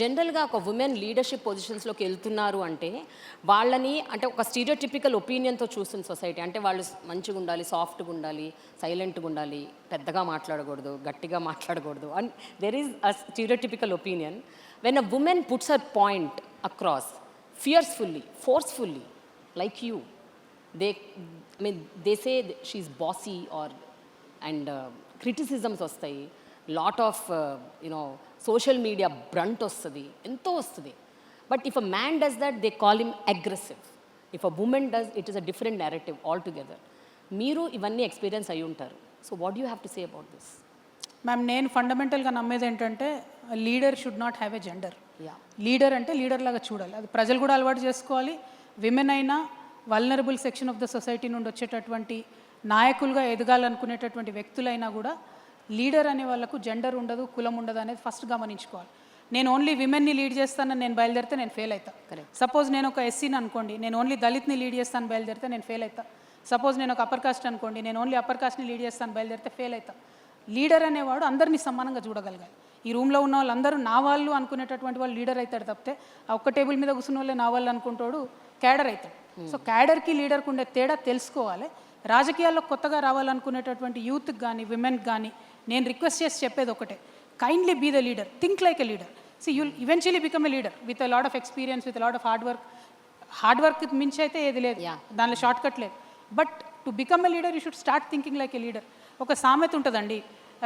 జనరల్గా ఒక women leadership పొజిషన్స్లోకి వెళ్తున్నారు అంటే వాళ్ళని అంటే ఒక స్టీరియోటిపికల్ ఒపీనియన్తో చూస్తుంది సొసైటీ. అంటే వాళ్ళు మంచిగా ఉండాలి, సాఫ్ట్గా ఉండాలి, సైలెంట్గా ఉండాలి, పెద్దగా మాట్లాడకూడదు, గట్టిగా మాట్లాడకూడదు and there is a stereotypical opinion. When a women puts her point across fiercefully, forcefully, like you, they I mean they say she's bossy or and criticisms వస్తాయి, lot of you know social media brunt వస్తుంది, ఎంతో వస్తుంది. But if a man does that they call him aggressive. If a women does it is a different narrative all together. మీరు ఇవన్నీ experience అయి ఉంటారు. So what you have to say about this? Ma'am, నేను ఫండమెంటల్గా నమ్మేది ఏంటంటే leader should not have a gender. Yeah, leader అంటే leader లాగా చూడాలి. అది ప్రజలు కూడా అలవాటు చేసుకోవాలి. విమెన్ అయినా, vulnerable section of the society నుండి వచ్చేటటువంటి నాయకులుగా ఎదగాలనుకునేటటువంటి వ్యక్తులైనా కూడా లీడర్ అనే వాళ్ళకు జెండర్ ఉండదు, కులం ఉండదు అనేది ఫస్ట్ గమనించుకోవాలి. నేను ఓన్లీ విమెన్ని లీడ్ చేస్తానని నేను బయలుదేరితే నేను ఫెయిల్ అవుతా. సపోజ్ నేను ఒక ఎస్సీని అనుకోండి, నేను ఓన్లీ దళిత్ని లీడ్ చేస్తాను బయలుదేరితే నేను ఫెయిల్ అవుతా. సపోజ్ నేను ఒక అప్పర్ కాస్ట్ అనుకోండి, నేను ఓన్లీ అప్పర్ కాస్ట్ని లీడ్ చేస్తాను బయలుదేరితే ఫెయిల్ అవుతా. లీడర్ అనేవాడు అందరినీ సమానంగా చూడగలగాలి. ఈ రూమ్లో ఉన్న వాళ్ళందరూ నా వాళ్ళు అనుకునేటటువంటి వాళ్ళు లీడర్ అవుతాడు తప్పితే ఆ ఒక్క టేబుల్ మీద కూర్చున్న వాళ్ళే నా వాళ్ళు అనుకుంటాడు క్యాడర్ అవుతాడు. సో క్యాడర్కి లీడర్కి ఉండే తేడా తెలుసుకోవాలి. రాజకీయాల్లో కొత్తగా రావాలనుకునేటటువంటి యూత్కి కానీ విమెన్కి కానీ నేను రిక్వెస్ట్ చేసి చెప్పేది ఒకటే, kindly be the leader, think like a leader. See you'll eventually become a leader with a lot of experience, with lot of hard work మించి అయితే ఏది లేదు, దానిలో షార్ట్ కట్ లేదు. But to become a leader you should start thinking like a leader. ఒక సామెత ఉంటుందండి,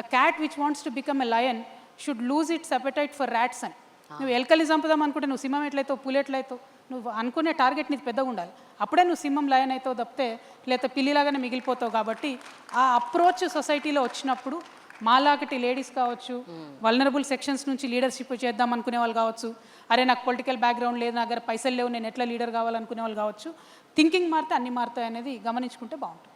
a cat which wants to become a lion should lose its appetite for rats అని. నువ్వు ఎలకల్ని చంపుదాం అనుకుంటే నువ్వు సింహం ఎట్లయితావు, పులి ఎట్లయితావు, నువ్వు అనుకునే టార్గెట్ నీది పెద్దగా ఉండాలి. అప్పుడే నువ్వు సింహం లయన్ అవుతావు తప్పితే లేకపోతే పిల్లిలాగానే మిగిలిపోతావు. కాబట్టి ఆ అప్రోచ్ సొసైటీలో వచ్చినప్పుడు మాలాగటి లేడీస్ కావచ్చు, వల్నరబుల్ సెక్షన్స్ నుంచి లీడర్షిప్ చేద్దాం అనుకునే వాళ్ళు కావచ్చు, అరే నాకు పొలిటికల్ బ్యాక్గ్రౌండ్ లేదు, నా దగ్గర పైసలు లేవు, నేను ఎట్లా లీడర్ కావాలనుకునే వాళ్ళు కావచ్చు, థింకింగ్ మారితే అన్నీ మారుతాయి అనేది గమనించుకుంటే బాగుంటుంది.